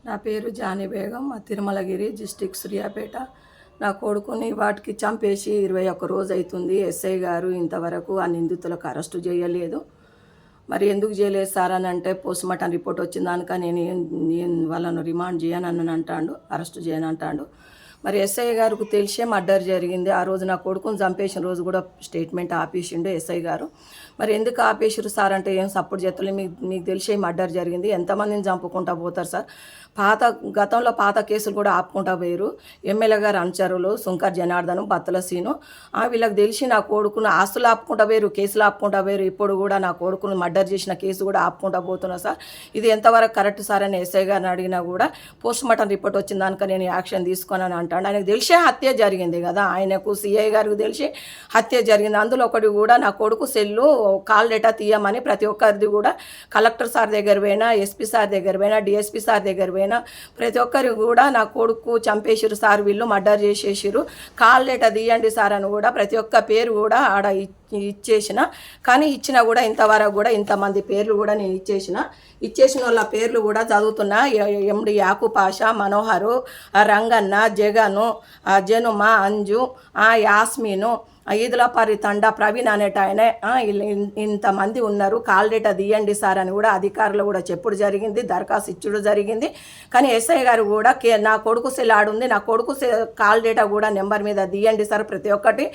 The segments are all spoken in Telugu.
నా పేరు జానీ బేగం, మా తిరుమలగిరి డిస్ట్రిక్ట్ సూర్యాపేట. నా కొడుకుని వాటికి చంపేసి 21 రోజు అవుతుంది. ఎస్ఐ గారు ఇంతవరకు ఆ నిందితులకు అరెస్టు చేయలేదు. మరి ఎందుకు చేయలేదు సార్ అని అంటే పోస్ట్మార్టం రిపోర్ట్ వచ్చిందాక నేను వాళ్ళను రిమాండ్ చేయను అంటాడు, అరెస్టు చేయను అంటాడు. మరి ఎస్ఐ గారికి తెలిసే మర్డర్ జరిగింది. ఆ రోజు నా కొడుకుని చంపేసిన రోజు కూడా స్టేట్మెంట్ ఆపేసిండు ఎస్ఐ గారు. మరి ఎందుకు ఆపేసారు సార్ అంటే ఏం సపోర్ట్ చేస్తలే, మీకు తెలిసే మర్డర్ జరిగింది, ఎంతమందిని చంపుకుంటా పోతారు సార్. గతంలో పాత కేసులు కూడా ఆపుకుంటా పోయారు. ఎమ్మెల్యే గారు అనుచరులు శంకర్ జనార్దన్, బత్తల సీను, వీళ్ళకి తెలిసి నా కొడుకును ఆస్తులు ఆపుకుంటా పోయారు, కేసులు ఆపుకుంటా పోయారు. ఇప్పుడు కూడా నా కొడుకును మర్డర్ చేసిన కేసు కూడా ఆపుకుంటా పోతున్నా సార్. ఇది ఎంతవరకు కరెక్ట్ సార్ అని ఎస్ఐ గారిని అడిగినా కూడా పోస్ట్మార్టం రిపోర్ట్ వచ్చిన దానిక నేను యాక్షన్ తీసుకోనని అంటాడు. ఆయనకు తెలిసే హత్య జరిగింది కదా, ఆయనకు సిఐ గారికి తెలిసి హత్య జరిగింది. అందులో ఒకటి కూడా నా కొడుకు సెల్లు కాల్ డేటా తీయమని ప్రతి ఒక్కరిది కూడా కలెక్టర్ సార్ దగ్గర పోయినా, ఎస్పీ సార్ దగ్గర పోయినా, డిఎస్పీ సార్ దగ్గర పోయినా ప్రతి ఒక్కరికి కూడా నా కొడుకు చంపేసిరు సార్, వీళ్ళు మర్డర్ చేసేసిరు, కాల్ డేటా తీయండి సార్ అని కూడా ప్రతి ఒక్క పేరు కూడా ఆడ ఇచ్చేసిన. కానీ ఇచ్చినా కూడా ఇంతవరకు కూడా ఇంతమంది పేర్లు కూడా నేను ఇచ్చేసిన వాళ్ళ పేర్లు కూడా చదువుతున్నా. ఎండి యాకు పాషా, మనోహరు, రంగన్న, జగను, జనుమ, అంజు, యాస్మీను, ఈదులపారి తండ, ప్రవీణ్ అనేట ఆయన, ఇంతమంది ఉన్నారు. కాల్ డేటా తీయండి సార్ అని కూడా అధికారులు కూడా చెప్పుడు జరిగింది, దరఖాస్తు ఇచ్చుడు జరిగింది. కానీ ఎస్ఐ గారు కూడా నా కొడుకు సెల్ ఆడుంది, నా కొడుకు కాల్ డేటా కూడా నెంబర్ మీద తీయండి సార్, ప్రతి ఒక్కటి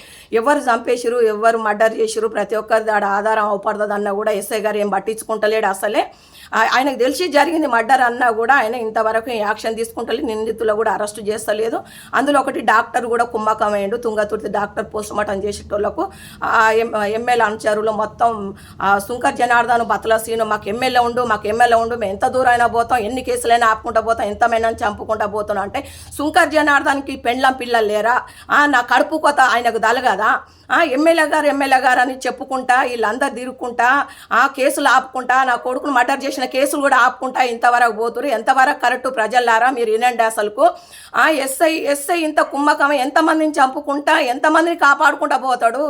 ఎవరు చంపేసిరు, ఎవరు మర్డర్ చేసిరు ప్రతి ఒక్కరిది ఆడ ఆధారం అవపడుతుంది అన్న కూడా ఎస్ఐ గారు ఏం పట్టించుకుంటలేడు అసలే. ఆయనకు తెలిసి జరిగింది మర్డర్ అన్నా కూడా ఆయన ఇంతవరకు యాక్షన్ తీసుకుంటలేదు, నిందితులు కూడా అరెస్టు చేస్తలేదు. అందులో ఒకటి డాక్టర్ కూడా కుమ్మకమైండు, తుంగతుర్తి డాక్టర్ పోస్ట్మార్టం చేసేటోళ్లకు ఎమ్మెల్యే అనుచరులు మొత్తం శంకర్ జనార్దన్, బత్తల సీను, మాకు ఎమ్మెల్యే ఉండు, మేము ఎంత దూరం అయినా పోతాం, ఎన్ని కేసులైనా ఆపుకుంటా పోతాం, ఎంతమైనా చంపుకుంటా పోతున్నాం అంటే శంకర్ జనార్దన్కి పెండ్లం పిల్లలు లేరా, నా కడుపు కొత్త ఆయనకు దలగదా, ఎమ్మెల్యే గారు అని చెప్పుకుంటా వీళ్ళందరూ తిరుగుకుంటా కేసులు ఆపుకుంటా, నా కొడుకును మర్డర్ చేసిన కేసులు కూడా ఆపుకుంటా ఇంతవరకు పోతురు. ఎంతవరకు కరెక్టు ప్రజలారా మీరు వినండి. అసలుకు ఎస్ఐ ఇంత కుమ్మకం ఎంతమందిని చంపుకుంటా ఎంతమందిని కాపాడుకుంటా పోతాడు.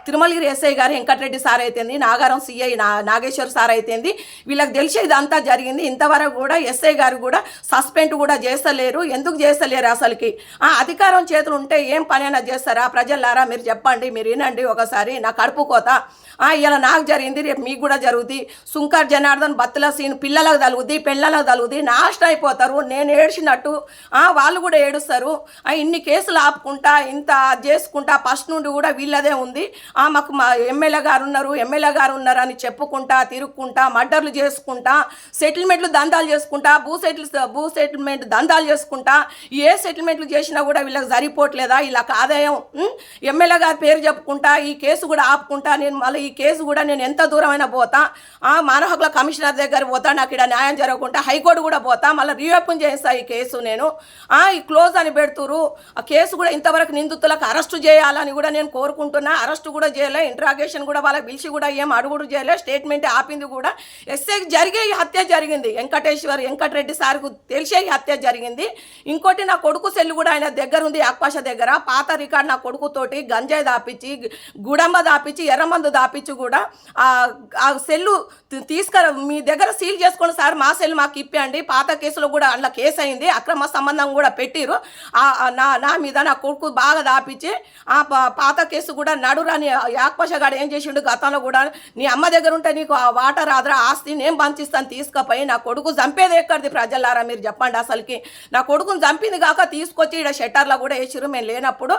తిరుమలగిరి ఎస్ఐ గారు వెంకటరెడ్డి సార్ అయితేంది, నాగారం సిఐ నాగేశ్వర్ సార్ అయితేంది, వీళ్ళకి తెలిసి ఇదంతా జరిగింది. ఇంతవరకు కూడా ఎస్ఐ గారు కూడా సస్పెండ్ కూడా చేస్తలేరు. ఎందుకు చేస్తలేరు అసలుకి? అధికారం చేతులు ఉంటే ఏం పనైనా చేస్తారా? ప్రజలారా మీరు చెప్పండి, మీరు వినండి ఒకసారి. నా కడుపు కోత ఇలా నాకు జరిగింది, రేపు మీకు కూడా జరుగుతుంది. శంకర్ జనార్దన్, బత్తల సీన్ పిల్లలకు తలుగుద్ది, పెళ్ళలకు తలుగుద్ది, నాశనం అయిపోతారు. నేను ఏడ్చినట్టు వాళ్ళు కూడా ఏడుస్తారు. ఇన్ని కేసులు ఆపుకుంటా ఇంత చేసుకుంటా ఫస్ట్ నుండి కూడా వీళ్ళదే ఉంది. మాకు మా ఎమ్మెల్యే గారు ఉన్నారు అని చెప్పుకుంటా తిరుక్కుంటా మర్డర్లు చేసుకుంటా సెటిల్మెంట్లు దందాలు చేసుకుంటా భూ సెటిల్మెంట్ దందాలు చేసుకుంటా ఏ సెటిల్మెంట్లు చేసినా కూడా వీళ్ళకి సరిపోవట్లేదా? వీళ్ళకి ఆదాయం ఎమ్మెల్యే గారి పేరు చెప్పుకుంటా ఈ కేసు కూడా ఆపుకుంటా. నేను మళ్ళీ ఈ కేసు కూడా నేను ఎంత దూరమైనా పోతా, మానవ హక్కుల కమిషనర్ దగ్గర పోతా, నాకు ఇక్కడ న్యాయం జరగకుండా హైకోర్టు కూడా పోతా, మళ్ళీ రీఓపెన్ చేస్తా ఈ కేసు. నేను ఈ క్లోజ్ అని పెడుతురు. ఆ కేసు కూడా ఇంతవరకు నిందితులకు అరెస్టు చేయాలని కూడా నేను కోరుకుంటున్నా. అరెస్టు కూడా చేయలే, ఇంట్రాగేషన్ కూడా వాళ్ళకి పిలిచి కూడా ఏం అడుగుడు చేయలే, స్టేట్మెంట్ ఆపింది కూడా. ఎస్ఐకి జరిగే ఈ హత్య జరిగింది, వెంకటరెడ్డి సార్కు తెలిసే ఈ హత్య జరిగింది. ఇంకోటి నా కొడుకు సెల్లు కూడా ఆయన దగ్గర ఉంది, ఆక్పాష దగ్గర పాత రికార్డు నా కొడుకుతోటి గంజాయి దాపించి, గుడంబ దాపించి, ఎర్రమందు దాపించి కూడా ఆ సెల్లు తీసుకురా మీ దగ్గర సీల్ చేసుకోండి సార్, మా సెల్ మాకు ఇప్పండి. పాత కేసులో కూడా అందులో కేసు అయింది, అక్రమ సంబంధం కూడా పెట్టిరు నా మీద. నా కొడుకు బాగా దాపించి పాత కేసు కూడా నడురాని యాక్పషగాడు ఏం చేసిండు గతంలో కూడా, నీ అమ్మ దగ్గర ఉంటే నీకు వాటర్ రాదురా, ఆస్తి నేను పంచిస్తాను తీసుకపోయి. నా కొడుకు చంపేది ఎక్కడిది ప్రజలారా మీరు చెప్పండి అసలుకి? నా కొడుకుని చంపింది కాక తీసుకొచ్చి ఇక్కడ షట్టర్లో కూడా వేసిరు మేము లేనప్పుడు.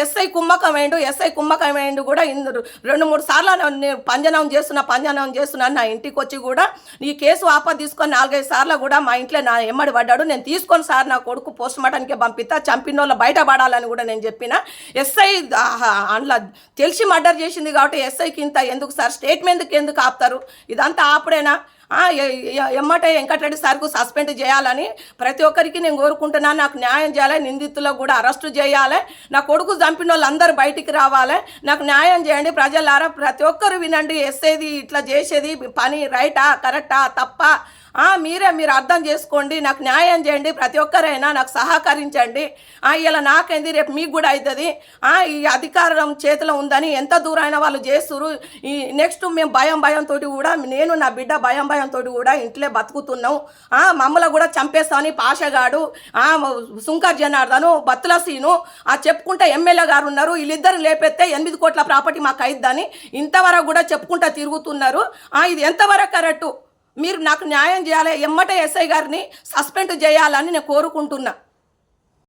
ఎస్ఐ కుమ్మకమైండు కూడా 2-3 సార్లు పంజనం చేస్తున్నాను నా ఇంటికి వచ్చి కూడా ఈ కేసు వాపా తీసుకొని 4-5 సార్లు కూడా మా ఇంట్లో నా ఎమ్మడి పడ్డాడు. నేను తీసుకొని సార్ నా కొడుకు పోస్ట్మార్టంకి పంపిస్తా, చంపిన వాళ్ళు బయటపడాలని కూడా నేను చెప్పిన. ఎస్ఐ అందులో తెలిసి మర్డర్ చేసింది కాబట్టి ఎస్ఐకి ఇంత ఎందుకు సార్? స్టేట్మెంట్కి ఎందుకు ఆపుతారు? ఇదంతా ఆపుడేనా? ఎమ్మటే వెంకటరెడ్డి సార్కు సస్పెండ్ చేయాలని ప్రతి ఒక్కరికి నేను కోరుకుంటున్నాను. నాకు న్యాయం చేయాలి, నిందితులకు కూడా అరెస్టు చేయాలి, నా కొడుకు చంపిన వాళ్ళు అందరూ బయటికి రావాలి, నాకు న్యాయం చేయండి ప్రజలారా. ప్రతి ఒక్కరు వినండి, ఎస్ఐది ఇట్లా చేసేది పని రైటా కరెక్టా తప్ప మీరు అర్థం చేసుకోండి, నాకు న్యాయం చేయండి, ప్రతి ఒక్కరైనా నాకు సహకరించండి. ఇలా నాకేంది, రేపు మీకు కూడా అవుతుంది. ఈ అధికారం చేతిలో ఉందని ఎంత దూరైనా వాళ్ళు చేస్తురు. ఈ నెక్స్ట్ మేము భయంతో కూడా, నేను నా బిడ్డ భయంతో కూడా ఇంట్లో బతుకుతున్నాం. మమ్మల్ని కూడా చంపేస్తామని పాషగాడు, సుంకర్ జనార్దను, బత్తుల సీను చెప్పుకుంటా ఎమ్మెల్యే గారు ఉన్నారు. వీళ్ళిద్దరు లేపెత్తే 8 కోట్ల ప్రాపర్టీ మాకు అయిద్దని ఇంతవరకు కూడా చెప్పుకుంటా తిరుగుతున్నారు. ఇది ఎంతవరకు కరెక్టు? మీరు నాకు న్యాయం చేయాలి. ఎమ్మటే ఎస్ఐ గారిని సస్పెండ్ చేయాలని నేను కోరుకుంటున్నా.